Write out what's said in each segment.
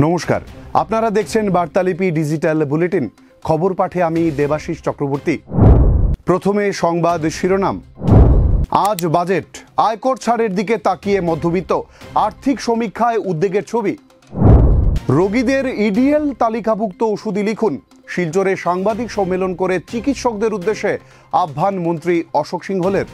নমস্কার, আপনারা দেখছেন বার্তালিপি ডিজিটাল বুলেটিন। খবর পাঠে আমি দেবাশিস চক্রবর্তী। প্রথমে সংবাদ শিরোনাম। আজ বাজেট, আয়কর ছাড়ের দিকে তাকিয়ে মধ্যবিত্ত, আর্থিক সমীক্ষায় উদ্বেগের ছবি। রোগীদের ইডিএল তালিকাভুক্ত ওষুধই লিখুন। শিলচরে সাংবাদিক সম্মেলন করে চিকিৎসকদের উদ্দেশ্যে আহ্বান মন্ত্রী অশোক সিংহলের।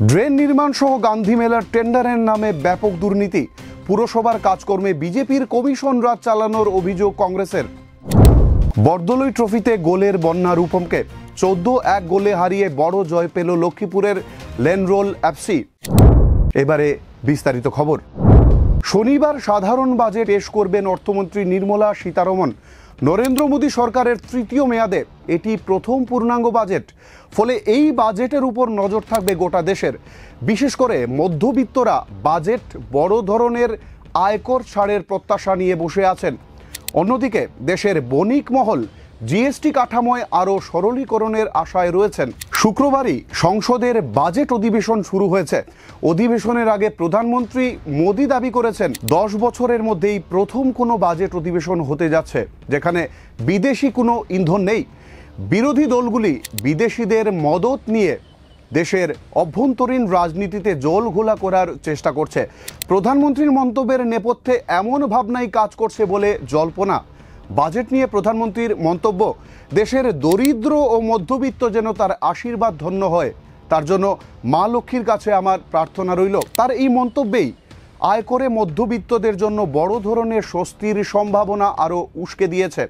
ড্রেন নির্মাণ সহ গান্ধী মেলার টেন্ডারের নামে ব্যাপক দুর্নীতি, পুরসভার কাজকর্মে বিজেপির কমিশন রাজ চালানোর অভিযোগ কংগ্রেসের। বরদলৈ ট্রফিতে গোলের বন্যা রূপমকে, 14-1 গোলে হারিয়ে বড় জয় পেল লক্ষ্মীপুরের লেনরোল এফসি। এবারে বিস্তারিত খবর। শনিবার সাধারণ বাজেট পেশ করবেন অর্থমন্ত্রী নির্মলা সীতারমণ। নরেন্দ্র মোদী সরকারের তৃতীয় মেয়াদে এটি প্রথম পূর্ণাঙ্গ বাজেট। ফলে এই বাজেটের উপর নজর থাকবে গোটা দেশের। বিশেষ করে মধ্যবিত্তরা বাজেট বড় ধরনের আয়কর ছাড়ের প্রত্যাশা নিয়ে বসে আছেন। অন্যদিকে দেশের বণিক মহল জিএসটি কাঠামোয় আরও সরলীকরণের আশায় রয়েছেন। শুক্রবারই সংসদের বাজেট অধিবেশন শুরু হয়েছে। অধিবেশনের আগে প্রধানমন্ত্রী মোদী দাবি করেছেন 10 বছরের মধ্যেই প্রথম কোনো বাজেট অধিবেশন হতে যাচ্ছে যেখানে বিদেশি কোনো ইন্ধন নেই। বিরোধী দলগুলি বিদেশিদের মদত নিয়ে দেশের অভ্যন্তরীণ রাজনীতিতে জল ঘোলা করার চেষ্টা করছে। প্রধানমন্ত্রীর মন্তব্যের নেপথ্যে এমন ভাবনাই কাজ করছে বলে জল্পনা। বাজেট নিয়ে প্রধানমন্ত্রীর মন্তব্য, দেশের দরিদ্র ও মধ্যবিত্ত যেন তার আশীর্বাদ ধন্য হয়, তার জন্য মা লক্ষ্মীর কাছে আমার প্রার্থনা রইল। তার এই মন্তব্যেই আয়করে মধ্যবিত্তদের জন্য বড় ধরনের স্বস্তির সম্ভাবনা আরও উস্কে দিয়েছে।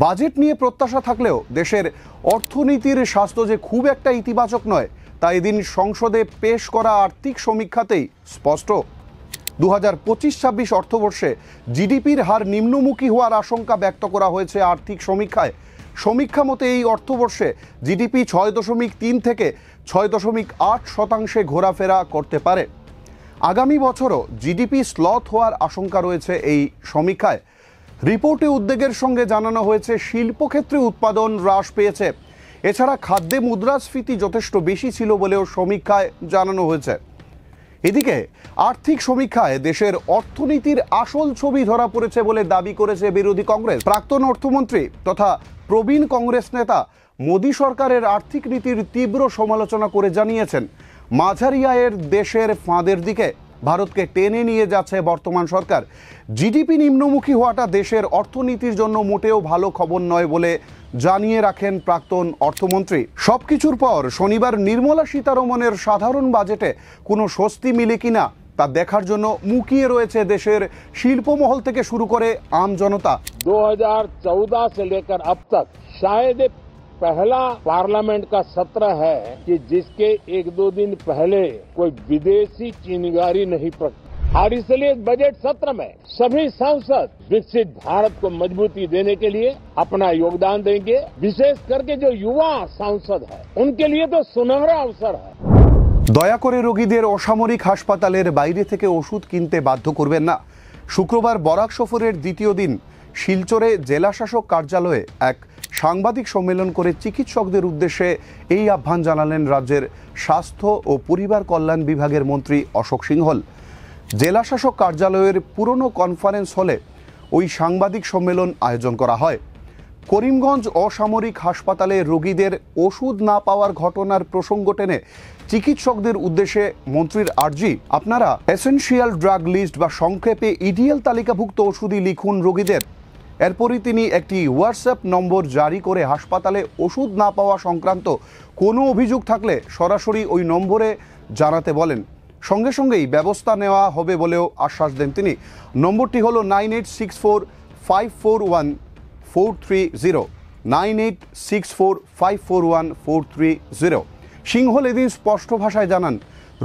বাজেট নিয়ে প্রত্যাশা থাকলেও দেশের অর্থনীতির স্বাস্থ্য যে খুব একটা ইতিবাচক নয় তা এদিন সংসদে পেশ করা আর্থিক সমীক্ষাতেই স্পষ্ট। 2025-26 অর্থবর্ষে জিডিপির হার নিম্নমুখী হওয়ার আশঙ্কা ব্যক্ত করা হয়েছে আর্থিক সমীক্ষায়। সমীক্ষা মতে এই অর্থবর্ষে জিডিপি 6.3 থেকে 6.8% ঘোরাফেরা করতে পারে। আগামী বছরও জিডিপি স্লথ হওয়ার আশঙ্কা রয়েছে এই সমীক্ষায়। রিপোর্টে উদ্বেগের সঙ্গে জানানো হয়েছে শিল্পক্ষেত্রে উৎপাদন হ্রাস পেয়েছে। এছাড়া খাদ্যে মুদ্রাস্ফীতি যথেষ্ট বেশি ছিল বলেও সমীক্ষায় জানানো হয়েছে। এদিকে আর্থিক সমীক্ষায় দেশের অর্থনীতির আসল ছবি ধরা পড়েছে বলে দাবি করেছে বিরোধী কংগ্রেস। প্রাক্তন অর্থমন্ত্রী তথা প্রবীণ কংগ্রেস নেতা মোদী সরকারের আর্থিক নীতির তীব্র সমালোচনা করে জানিয়েছেন, মাঝারি আয়ের দেশের ফাঁদের দিকে ভারতকে টেনে নিয়ে যাচ্ছে বর্তমান সরকার। জিডিপি নিম্নমুখী হওয়াটা দেশের অর্থনীতির জন্য মোটেও ভালো খবর নয় বলে জানিয়ে রাখেন প্রাক্তন অর্থমন্ত্রী। সবকিছুর পর শনিবার নির্মলা সীতারমণের সাধারণ বাজেটে কোনো স্বস্তি মিলে কিনা তা দেখার জন্য মুখিয়ে রয়েছে দেশের শিল্পমহল থেকে শুরু করে আম জনতা। 2014 से लेकर अब तक शायद पहला पार्लियामेंट का सत्र है कि जिसके 1-2 दिन पहले कोई विदेशी चिंगारी नहीं पड़ती। और इसलिए बजट सत्र में सभी सांसद विकसित भारत को मजबूती देने के लिए अपना योगदान देंगे। विशेष करके जो युवा सांसद है उनके लिए तो सुनहरा अवसर है। দয়া করে রোগীদের অসামরিক হাসপাতালের বাইরে থেকে ওষুধ কিনতে বাধ্য করবেন না। শুক্রবার বরাক সফরের দ্বিতীয় দিন শিলচরে জেলাশাসক কার্যালয়ে এক সাংবাদিক সম্মেলন করে চিকিৎসকদের উদ্দেশ্যে এই আহ্বান জানালেন রাজ্যের স্বাস্থ্য ও পরিবার কল্যাণ বিভাগের মন্ত্রী অশোক সিংহল। জেলাশাসক কার্যালয়ের পুরনো কনফারেন্স হলে ওই সাংবাদিক সম্মেলন আয়োজন করা হয়। করিমগঞ্জ অসামরিক হাসপাতালে রোগীদের ওষুধ না পাওয়ার ঘটনার প্রসঙ্গ টেনে চিকিৎসকদের উদ্দেশ্যে মন্ত্রীর আর্জি, আপনারা এসেনশিয়াল ড্রাগ লিস্ট বা সংক্ষেপে ইডিএল তালিকাভুক্ত ওষুধই লিখুন রোগীদের। এরপরই তিনি একটি হোয়াটসঅ্যাপ নম্বর জারি করে হাসপাতালে ওষুধ না পাওয়া সংক্রান্ত কোনো অভিযোগ থাকলে সরাসরি ওই নম্বরে জানাতে বলেন। সঙ্গে সঙ্গেই ব্যবস্থা নেওয়া হবে বলেও আশ্বাস দেন তিনি। নম্বরটি হলো 9864541430, 9864541430। সিংহল এদিন স্পষ্ট ভাষায় জানান,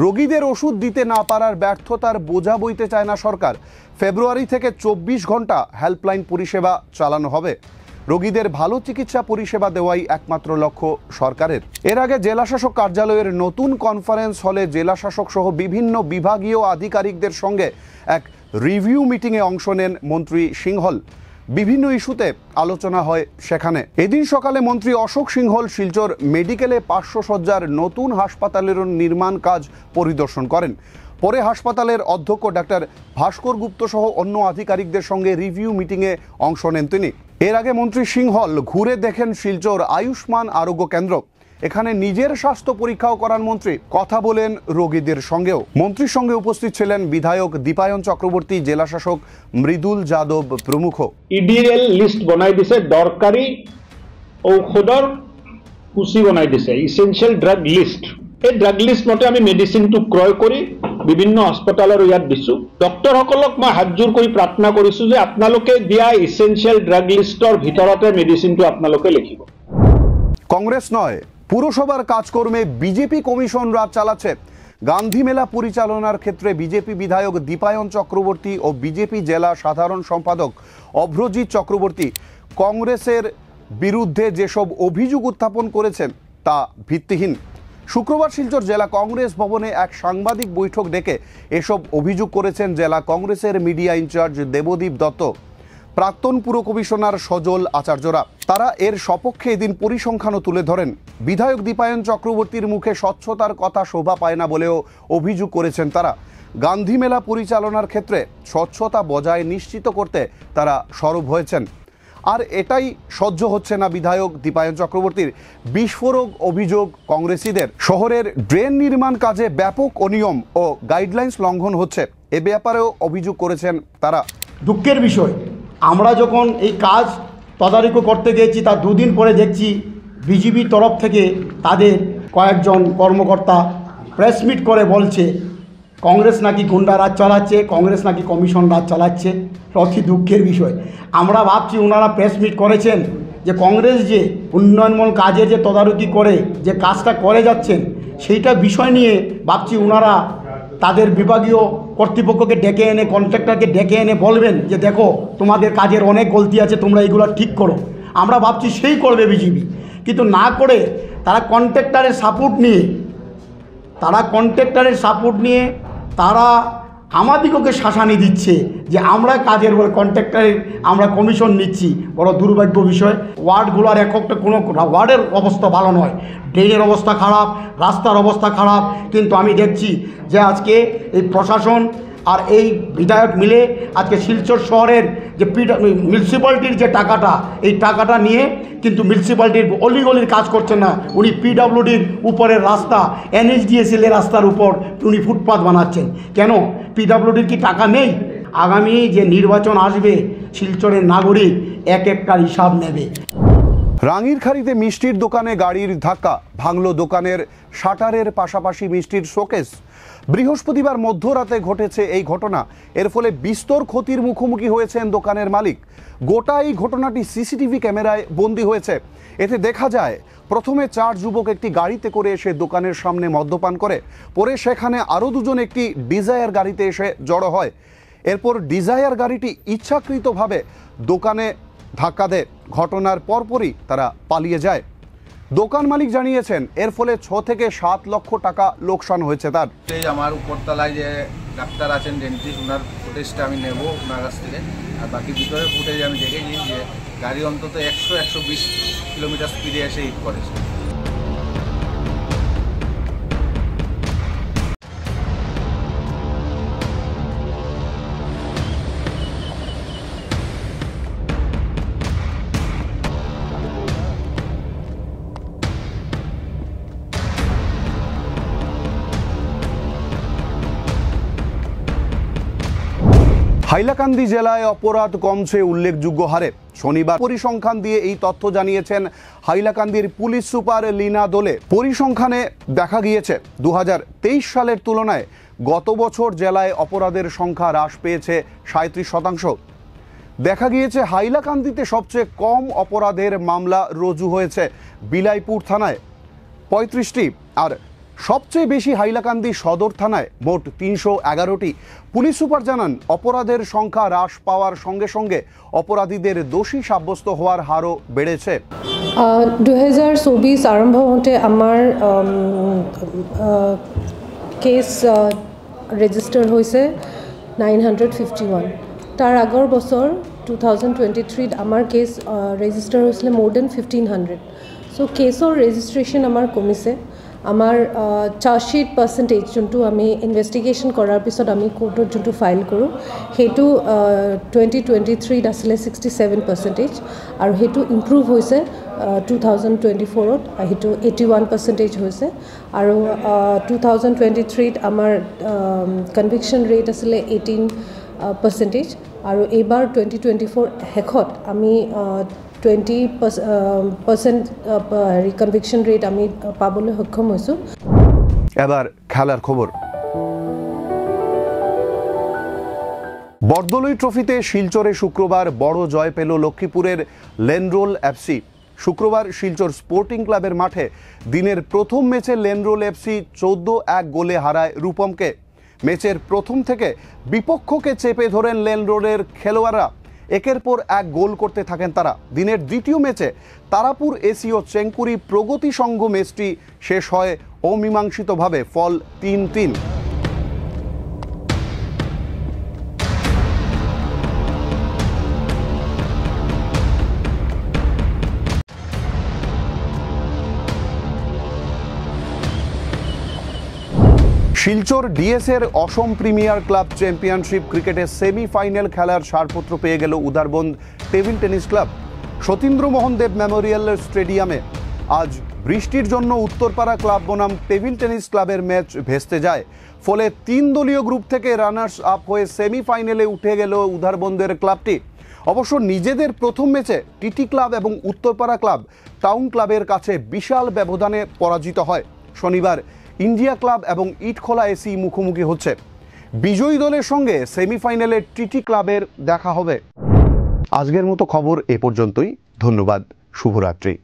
রোগীদের ওষুধ দিতে না পারার ব্যর্থতার বোঝা বইতে চায় না সরকার। ফেব্রুয়ারি থেকে 24 ঘন্টা হেল্পলাইন পরিষেবা চালানো হবে। রোগীদের ভালো চিকিৎসা পরিষেবা দেওয়াই একমাত্র লক্ষ্য সরকারের। এর আগে জেলাশাসক কার্যালয়ের নতুন কনফারেন্স হলে জেলাশাসক সহ বিভিন্ন বিভাগীয় আধিকারিকদের সঙ্গে এক রিভিউ মিটিংয়ে অংশ নেন মন্ত্রী সিংহল। বিভিন্ন ইস্যুতে আলোচনা হয় সেখানে। এদিন সকালে মন্ত্রী অশোক সিংহল শিলচর মেডিকেলে 500 শয্যার নতুন হাসপাতালের নির্মাণ কাজ পরিদর্শন করেন। পরে হাসপাতালের অধ্যক্ষ ডাক্তার ভাস্কর গুপ্ত সহ অন্য আধিকারিকদের সঙ্গে রিভিউ মিটিংয়ে অংশ নেন তিনি। এর আগে মন্ত্রী সিংহল ঘুরে দেখেন শিলচর আয়ুষ্মান আরোগ্য কেন্দ্র। এখানে নিজের স্বাস্থ্য পরীক্ষাও করান মন্ত্রী, কথা বলেন রোগীদের সঙ্গেও। মন্ত্রীর সঙ্গে উপস্থিত ছিলেন বিধায়ক দীপায়ন চক্রবর্তী, জেলা শাসক মৃদুল যাদব প্রমুখ। ইডিএল লিস্ট বনাই দিছে, দরকারি ঔষধৰ সূচী বনাই দিছে, ইসেনশিয়াল ড্ৰাগ লিষ্ট। এই ড্ৰাগ লিষ্ট মতে আমি মেডিচিনটো ক্ৰয় কৰি বিভিন্ন হস্পিটালৰ ইয়াত দিছো। ডক্টৰসকলক মই হাতজোৰ কৰি প্ৰাৰ্থনা কৰিছো যে আপোনালোকে দিয়া ইসেনশিয়াল ড্ৰাগ লিষ্টৰ ভিতৰতে মেডিচিনটো আপোনালোকে লিখিব। কংগ্রেস নয়, পুরসভার কাজকর্মে বিজেপি কমিশন রাজ চালাচ্ছে। গান্ধী মেলা পরিচালনার ক্ষেত্রে বিজেপি বিধায়ক দীপায়ন চক্রবর্তী ও বিজেপি জেলা সাধারণ সম্পাদক অভ্রজিৎ চক্রবর্তী কংগ্রেসের বিরুদ্ধে যেসব অভিযোগ উত্থাপন করেছেন তা ভিত্তিহীন। শুক্রবার শিলচর জেলা কংগ্রেস ভবনে এক সাংবাদিক বৈঠক ডেকে এসব অভিযোগ করেছেন জেলা কংগ্রেসের মিডিয়া ইনচার্জ দেবদীপ দত্ত, প্রাক্তন পুর কমিশনার সজল আচার্যরা। তারা এর সপক্ষে এদিন পরিসংখ্যানও তুলে ধরেন। বিধায়ক দীপায়ন চক্রবর্তীর মুখে স্বচ্ছতার কথা শোভা পায় না বলেও অভিযোগ করেছেন তারা। গান্ধী মেলা পরিচালনার ক্ষেত্রে স্বচ্ছতা বজায় নিশ্চিত করতে তারা সরব হয়েছেন। আর এটাই সহ্য হচ্ছে না বিধায়ক দীপায়ন চক্রবর্তীর। বিস্ফোরক অভিযোগ কংগ্রেসীদের। শহরের ড্রেন নির্মাণ কাজে ব্যাপক অনিয়ম ও গাইডলাইন্স লঙ্ঘন হচ্ছে, এ ব্যাপারেও অভিযোগ করেছেন তারা। দুঃখের বিষয়, আমরা যখন এই কাজ তদারকি করতে গিয়েছি তার দুদিন পরে দেখছি বিজেপির তরফ থেকে তাদের কয়েকজন কর্মকর্তা প্রেস মিট করে বলছে কংগ্রেস নাকি গুন্ডা রাজ চালাচ্ছে, কংগ্রেস নাকি কমিশন রাজ চালাচ্ছে। অতি দুঃখের বিষয়। আমরা ভাবছি ওনারা প্রেস মিট করেছেন যে কংগ্রেস যে উন্নয়নমূলক কাজের যে তদারকি করে যে কাজটা করে যাচ্ছেন সেইটা বিষয় নিয়ে ভাবছি ওনারা তাদের বিভাগীয় কর্তৃপক্ষকে ডেকে এনে, কন্ট্রাক্টরকে ডেকে এনে বলবেন যে দেখো তোমাদের কাজের অনেক গলতি আছে, তোমরা এইগুলো ঠিক করো। আমরা ভাবছি সেই করবে বিজেপি, কিন্তু না করে তারা কন্ট্রাক্টরের সাপোর্ট নিয়ে তারা আমাদিগকে শাসানি দিচ্ছে যে আমরা কাজের কন্ট্রাক্টরের আমরা কমিশন নিচ্ছি। বড় দুর্ভাগ্য বিষয়। ওয়ার্ডগুলোর একটা কোনো ওয়ার্ডের অবস্থা ভালো নয়, ড্রেনের অবস্থা খারাপ, রাস্তার অবস্থা খারাপ। কিন্তু আমি দেখছি যে আজকে এই প্রশাসন আর এই বিধায়ক মিলে আজকে শিলচর শহরের যে মিউনিসিপ্যালিটির যে টাকাটা, এই টাকাটা নিয়ে কিন্তু মিউনিসিপ্যালিটির অলিগলির কাজ করছেন না। উনি পিডব্লিউডির উপরের রাস্তা, NHDSL এর রাস্তার উপর উনি ফুটপাথ বানাচ্ছেন। কেন? পিডব্লিউডির কি টাকা নেই? আগামী যে নির্বাচন আসবে শিলচরের নাগরিক এক একটার হিসাব নেবে। রাঙ্গিরখাড়িতে মিষ্টির দোকানে গাড়ির ধাক্কা, ভাঙল দোকানের শাটারের পাশাপাশি মিষ্টির শোকেস। বৃহস্পতিবার মধ্যরাতে ঘটেছে এই ঘটনা। এর ফলে বিস্তর ক্ষতির মুখোমুখি হয়েছেন দোকানের মালিক। গোটা এই ঘটনাটি সিসিটিভি ক্যামেরায় বন্দী হয়েছে। এতে দেখা যায় প্রথমে 4 যুবক একটি গাড়িতে করে এসে দোকানের সামনে মদ্যপান করে, পরে সেখানে আরও 2 জন একটি ডিজায়ার গাড়িতে এসে জড়ো হয়। এরপর ডিজায়ার গাড়িটি ইচ্ছাকৃতভাবে দোকানে ধাক্কা দেয়। ঘটনার পরপরই তারা পালিয়ে যায়। দোকান মালিক জানিয়েছেন এর ফলে 6 থেকে 7 লক্ষ টাকা লোকসান হয়েছে তার। আমার উপরতলায় যে ডাক্তার আছেন, ডেন্টিস্ট, ওনার ফুটেজটা আমি নেব ওনার কাছ থেকে। আর বাকি ভিতরের ফুটেজ আমি দেখেছি যে গাড়ি অন্তত 100-120 কিলোমিটার স্পিডে এসে হিট করেছে। হাইলাকান্দি জেলায় অপরাধ কমছে উল্লেখযোগ্য হারে। শনিবার পরিসংখ্যান দিয়ে এই তথ্য জানিয়েছেন হাইলাকান্দির পুলিশ সুপার লীনা দোলে। পরিসংখ্যানে দেখা গিয়েছে 2023 সালের তুলনায় গত বছর জেলায় অপরাধের সংখ্যা হ্রাস পেয়েছে 37%। দেখা গিয়েছে হাইলাকান্দিতে সবচেয়ে কম অপরাধের মামলা রুজু হয়েছে বিলাইপুর থানায় 35টি, আর সবচেয়ে বেশি হাইলাকান্দি সদর থানায় মোট 311টি। পুলিশ সুপার জানান অপরাধের সংখ্যা হ্রাস পাওয়ার সঙ্গে সঙ্গে অপরাধীদের দোষী সাব্যস্ত হওয়ার হারও বেড়েছে। 2024 আরম্ভ হতে আমার কেস রেজিস্টার হয়েছে 951। তার আগৰ বছৰ 2023 আমাৰ কেছ ৰেজিষ্টাৰ হৈছিলে মোৰ দেন 1500 চ' কেছৰ ৰেজিষ্ট্ৰেশ্যন আমাৰ কমিছে আমাৰ চাৰ্জশ্বিট পাৰ্চেণ্টেজ যোনটো আমি ইনভেষ্টিগেশ্যন কৰাৰ পিছত আমি কোৰ্টত যোনটো ফাইল কৰোঁ সেইটো 2023 আছিলে 67% আৰু সেইটো ইম্প্ৰুভ হৈছে 2024ত সেইটো 81% হৈছে আৰু 2023ত আমাৰ কনভিকশ্যন ৰেট আছিলে 18% আৰু এইবাৰ 2024 শেষত আমি 20% কনভিকশ্যন ৰেট আমি পাবলৈ সক্ষম হৈছোঁ। এবার খেলার খবর। বরদলৈ ট্রফিতে শিলচরে শুক্রবার বড় জয় পেল লক্ষ্মীপুরের লেনরোল এফসি। শুক্রবার শিলচর স্পোর্টিং ক্লাবের মাঠে দিনের প্রথম ম্যাচে লেনরোল এফসি 14-1 গোলে হারায় রূপমকে। ম্যাচের প্রথম থেকে বিপক্ষকে চেপে ধরেন লেনরোলের খেলোয়াড়রা। একের পর এক গোল করতে থাকেন তারা। দিনের দ্বিতীয় ম্যাচে তারাপুর এসিও চেঙ্কুরি প্রগতি সংঘ ম্যাচটি শেষ হয় অমীমাংসিতভাবে, ফল 3-3। শিলচর ডিএসের অসম প্রিমিয়ার ক্লাব চ্যাম্পিয়নশিপ ক্রিকেটের সেমিফাইনাল খেলার ছাড়পত্র পেয়ে গেল Udarbond table tennis club. Satindramohan দেব মেমোরিয়াল স্টেডিয়ামে আজ বৃষ্টির জন্য উত্তরপাড়া ক্লাব বনাম টেবিল টেনিস ক্লাবের ম্যাচ ভেস্তে যায়। ফলে 3 দলীয় গ্রুপ থেকে রানার্স আপ হয়ে সেমিফাইনালে উঠে গেল উদারবন্দের ক্লাবটি। অবশ্য নিজেদের প্রথম ম্যাচে টিটি ক্লাব এবং উত্তরপাড়া ক্লাব টাউন ক্লাবের কাছে বিশাল ব্যবধানে পরাজিত হয়। শনিবার ইন্ডিয়া ক্লাব এবং ইটখোলা এসি মুখোমুখি হচ্ছে। বিজয়ী দলের সঙ্গে সেমিফাইনালে টিটি ক্লাবের দেখা হবে। আজকের মতো খবর এ পর্যন্তই। ধন্যবাদ। শুভরাত্রি।